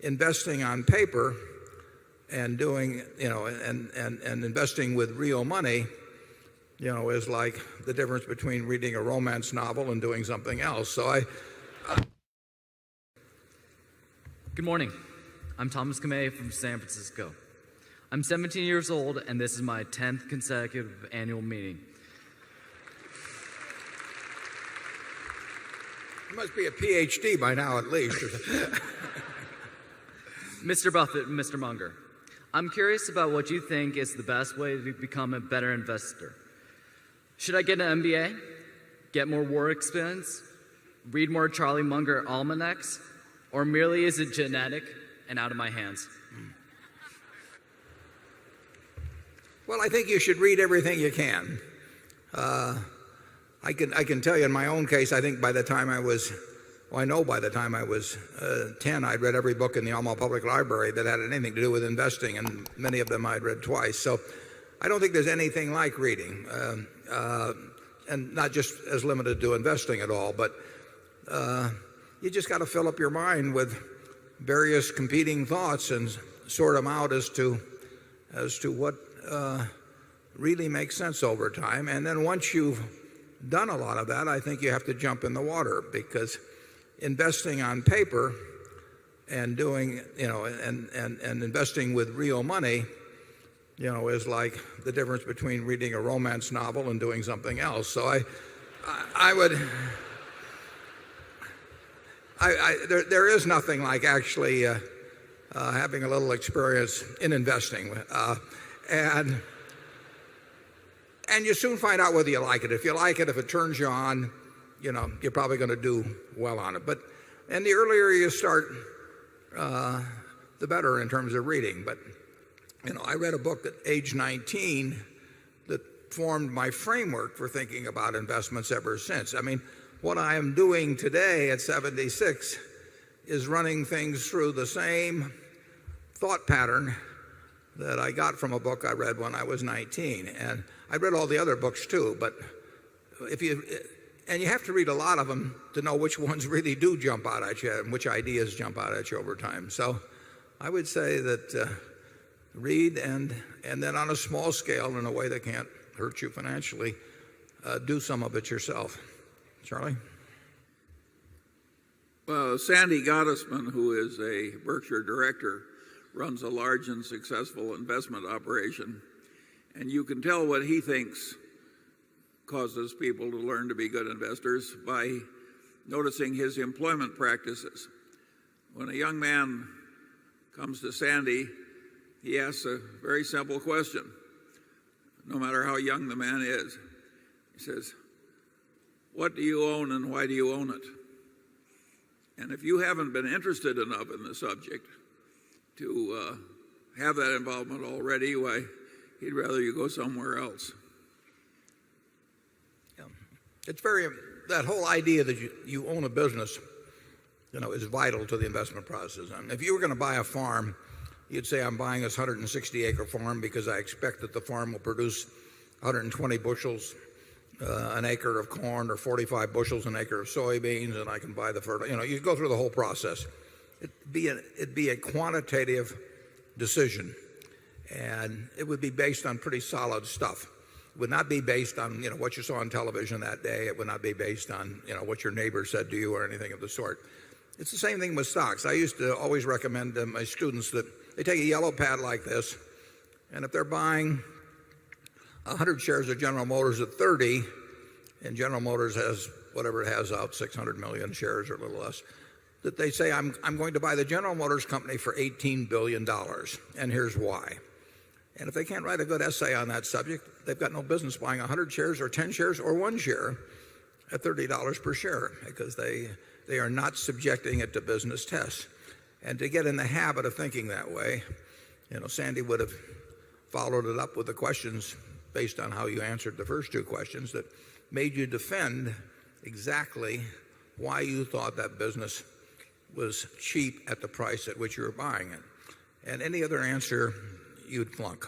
investing on paper and doing, and investing with real money, is like the difference between reading a romance novel and doing something else. Good morning. I'm Thomas Kamei from San Francisco. I'm 17 years old, and this is my 10th consecutive annual meeting. You must be a PhD by now, at least. Mr. Buffett and Mr. Munger, I'm curious about what you think is the best way to become a better investor. Should I get an MBA, get more war experience, read more Charlie Munger almanacs, or merely is it genetic and out of my hands? Well, I think you should read everything you can. I can tell you in my own case, I think by the time I was 10, I'd read every book in the Alma Public Library that had anything to do with investing, and many of them I'd read twice. So I don't think there's anything like reading, and not just as limited to investing at all, but you just got to fill up your mind with various competing thoughts and sort them out as to what really makes sense over time. And then once you've done a lot of that, I think you have to jump in the water, because investing on paper and doing, and investing with real money, is like the difference between reading a romance novel and doing something else. So there is nothing like actually having a little experience in investing, and you soon find out whether you like it. If you like it, if it turns you on, you're probably going to do well on it. And the earlier you start, the better in terms of reading. But I read a book at age 19 that formed my framework for thinking about investments ever since. I mean, what I am doing today at 76 is running things through the same thought pattern that I got from a book I read when I was 19. And I read all the other books too, but you have to read a lot of them to know which ones really do jump out at you and which ideas jump out at you over time. So I would say that read, and then on a small scale, in a way that can't hurt you financially, do some of it yourself. Charlie? Well, Sandy Gottesman, who is a Berkshire director, runs a large and successful investment operation, and you can tell what he thinks causes people to learn to be good investors by noticing his employment practices. When a young man comes to Sandy, he asks a very simple question, no matter how young the man is. He says, "What do you own and why do you own it?" And if you haven't been interested enough in the subject to have that involvement already, why, he'd rather you go somewhere else. Yeah. That whole idea that you own a business, is vital to the investment process. I mean, if you were going to buy a farm, you'd say, I'm buying this 160-acre farm because I expect that the farm will produce 120 bushels an acre of corn, or 45 bushels an acre of soybeans, and I can buy the fertilizer. You go through the whole process. It'd be a quantitative decision, and it would be based on pretty solid stuff. It would not be based on what you saw on television that day. It would not be based on what your neighbor said to you or anything of the sort. It's the same thing with stocks. I used to always recommend to my students that they take a yellow pad like this, and if they're buying 100 shares of General Motors at 30, and General Motors has whatever it has out, 600 million shares or a little less, that they say, I'm going to buy the General Motors company for $18 billion, and here's why. And if they can't write a good essay on that subject, they've got no business buying 100 shares or 10 shares or 1 share at $30 per share, because they are not subjecting it to business tests. And to get in the habit of thinking that way, Sandy would have followed it up with the questions based on how you answered the first two questions that made you defend exactly why you thought that business was cheap at the price at which you were buying it. And any other answer, you'd flunk.